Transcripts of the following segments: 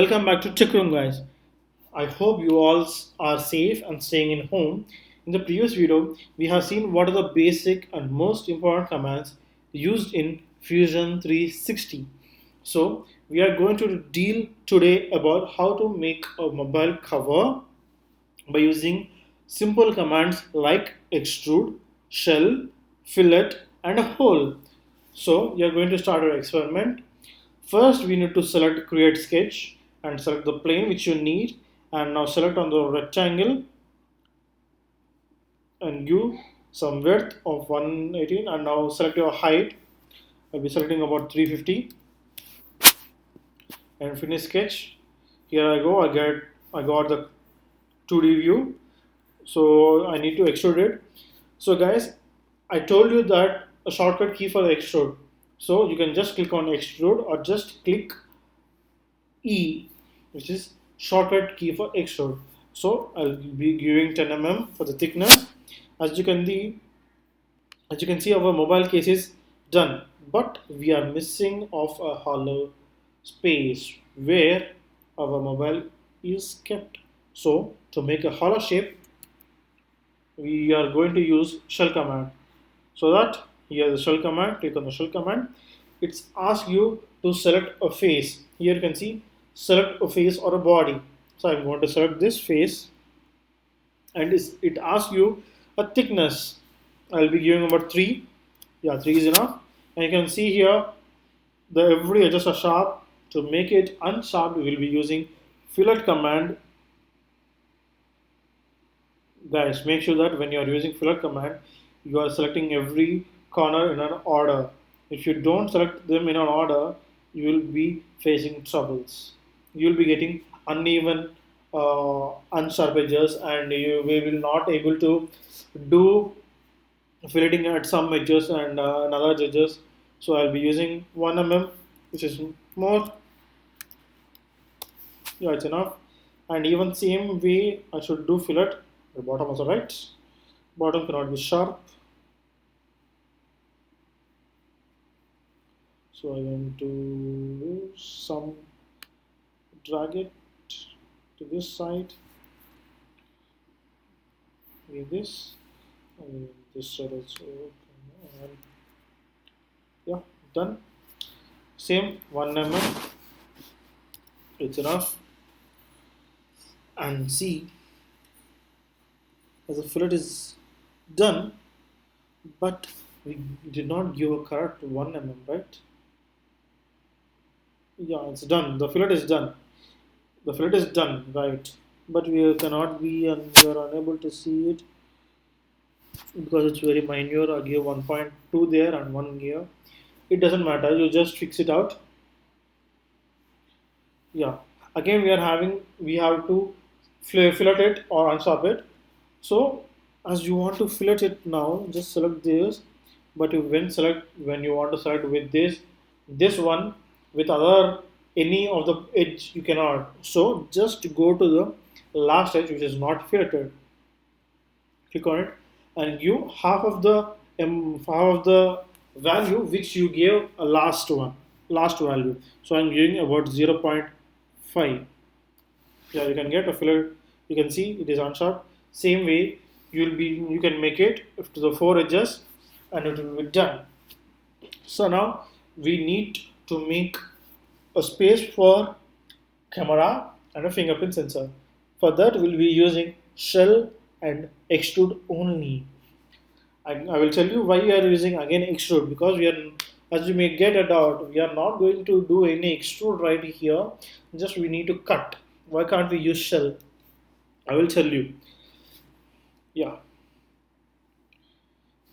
Welcome back to Tech Room, guys. I hope you all are safe and staying in home. In the previous video, we have seen what are the basic and most important commands used in Fusion 360. So, we are going to deal today about how to make a mobile cover by using simple commands like extrude, shell, fillet, and a hole. So, we are going to start our experiment. First, we need to select create sketch and select the plane which you need, and now select on the rectangle and give some width of 118, and now select your height. I'll be selecting about 350 and finish sketch. Here I go. I got the 2D view. So I need to extrude it. So guys, I told you that a shortcut key for the extrude. So you can just click on extrude or just click E, which is shortcut key for extrude. So I'll be giving 10 mm for the thickness. As you can see, our mobile case is done, but we are missing of a hollow space where our mobile is kept. So to make a hollow shape, we are going to use shell command. So that here the shell command, click on the shell command. It's ask you to select a face. Here you can see select a face or a body. So I'm going to select this face, and it asks you a thickness. I'll be giving about 3. Yeah, 3 is enough. And you can see here the every edges are sharp. To make it unsharp, we will be using fillet command. Guys, make sure that when you are using fillet command, you are selecting every corner in an order. If you don't select them in an order, you will be facing troubles. You will be getting uneven, unsharp edges, and you will not able to do filleting at some edges and another edges. So I'll be using 1 mm, which is more. Yeah, it's enough. And even same way I should do fillet. The bottom also right. Bottom cannot be sharp. So I'm going to some drag it to this side. Like this. And this side also. And yeah, done. Same 1 mm. It's enough. And see, as the fillet is done, but we did not give a correct 1 mm, right? Yeah, it's done. The fillet is done. The fillet is done, right? But we cannot be, and we are unable to see it because it's very minor. I give 1.2 there and 1 here. It doesn't matter. You just fix it out. Yeah. Again, we have to fillet it or unsharp it. So as you want to fillet it now, just select this. But when you want to select with this one with other any of the edge you cannot. So just go to the last edge which is not filleted. Click on it and give half of the value which you gave a last value. So I'm giving about 0.5. Yeah, you can get a fillet. You can see it is unsharp. Same way you can make it to the 4 edges and it will be done. So now we need to make a space for camera and a fingerprint sensor. For that we'll be using shell and extrude only. I will tell you why we are using again extrude, because we are, as you may get a doubt, we are not going to do any extrude right here. Just we need to cut. Why can't we use shell? I will tell you. Yeah,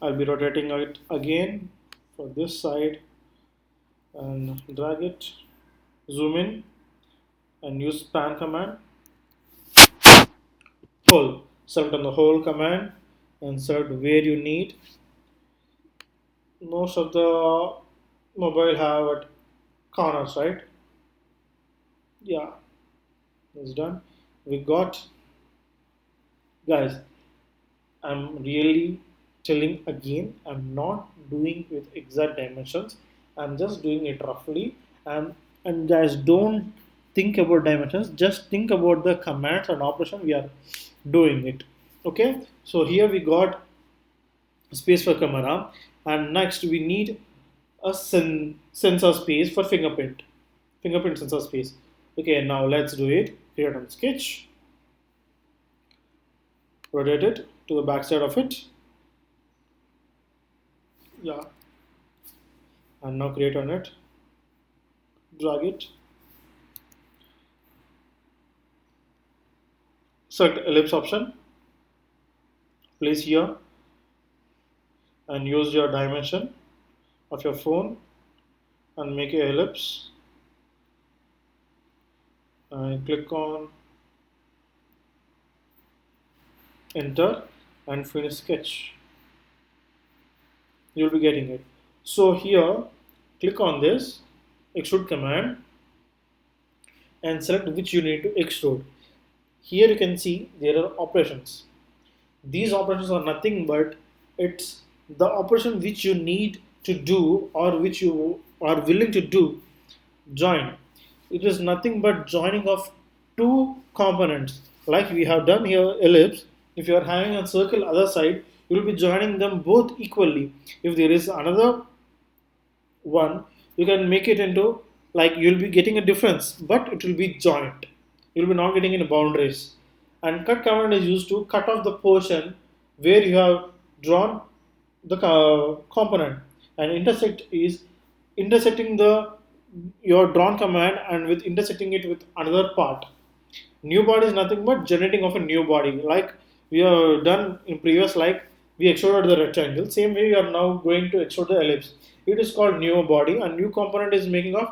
I'll be rotating it again for this side and drag it, zoom in and use span command. Hole. Select on the hole command and select where you need. Most of the mobile have at corners, right? Yeah, it's done. We got, guys, I'm really telling again, I'm not doing with exact dimensions. I'm just doing it roughly. And guys, don't think about dimensions, just think about the commands and operation we are doing it. Okay, so here we got space for camera, and next we need a sensor space for fingerprint sensor space. Okay, now let's do it. Create on sketch, rotate it to the back side of it. Yeah, and now create on it, drag it, select ellipse option, place here, and use your dimension of your phone and make a ellipse, and click on enter and finish sketch. You'll be getting it. So here, click on this extrude command and select which you need to extrude. Here you can see there are operations. These operations are nothing but it's the operation which you need to do or which you are willing to do. Join. It is nothing but joining of two components. Like we have done here ellipse. If you are having a circle other side, you will be joining them both equally. If there is another one, you can make it into, like, you'll be getting a difference, but it will be joint. You'll be not getting any boundaries. And cut command is used to cut off the portion where you have drawn the component, and intersect is intersecting the your drawn command and with intersecting it with another part. New body is nothing but generating of a new body, like we have done in previous, like we extruded the rectangle, same way we are now going to extrude the ellipse. It is called new body, and new component is making of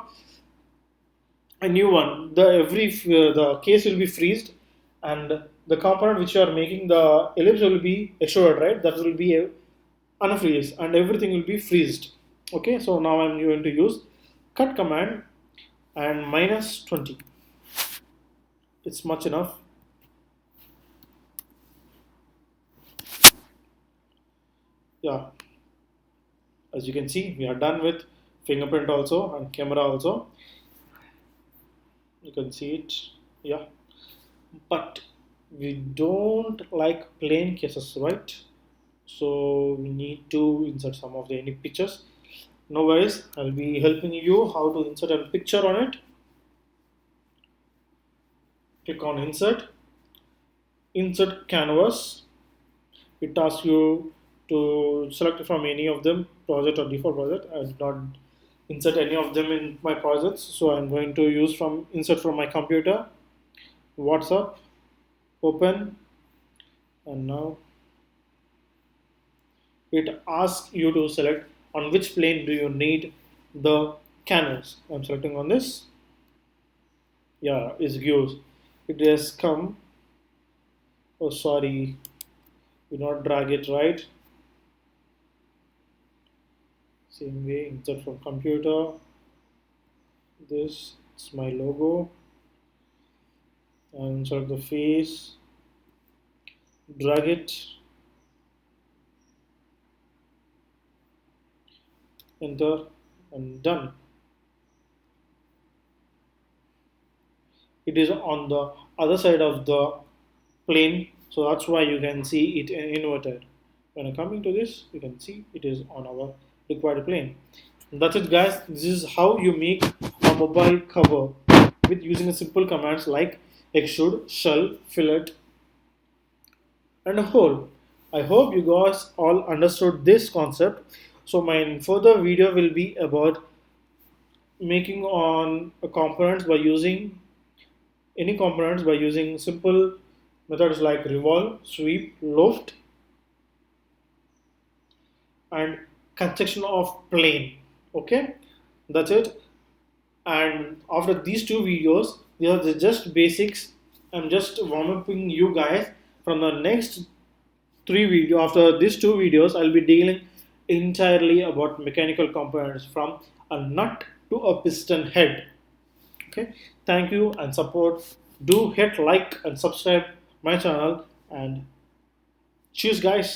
a new one. The case will be freezed, and the component which you are making the ellipse will be extruded, right? That will be a unfreeze, and everything will be freezed. Okay, so now I'm going to use cut command and -20. It's much enough. Yeah, as you can see, we are done with fingerprint also and camera also. You can see it. Yeah, but we don't like plain cases, right? So we need to insert some of the any pictures. No worries, I'll be helping you how to insert a picture on it. Click on insert canvas. It asks you to select from any of them, project or default project. I did not insert any of them in my projects, so I'm going to use from insert from my computer. WhatsApp, open, and now it asks you to select on which plane do you need the canvas. I'm selecting on this. Yeah, it gives. It has come. Oh, sorry, do not drag it right. Same way, insert from computer. This is my logo. And select the face. Drag it. Enter and done. It is on the other side of the plane, so that's why you can see it inverted. When I'm coming to this, you can see it is on our required plane. And that's it, guys. This is how you make a mobile cover with using a simple commands like extrude, shell, fillet, and a hole. I hope you guys all understood this concept. So my further video will be about making on a components by using any components by using simple methods like revolve, sweep, loft, and construction of plane. Okay, that's it. And after these two videos, these are just basics. I'm just warm upping you guys. From the next three video, after these two videos, I'll be dealing entirely about mechanical components from a nut to a piston head. Okay, thank you and support. Do hit like and subscribe my channel, and cheers, guys.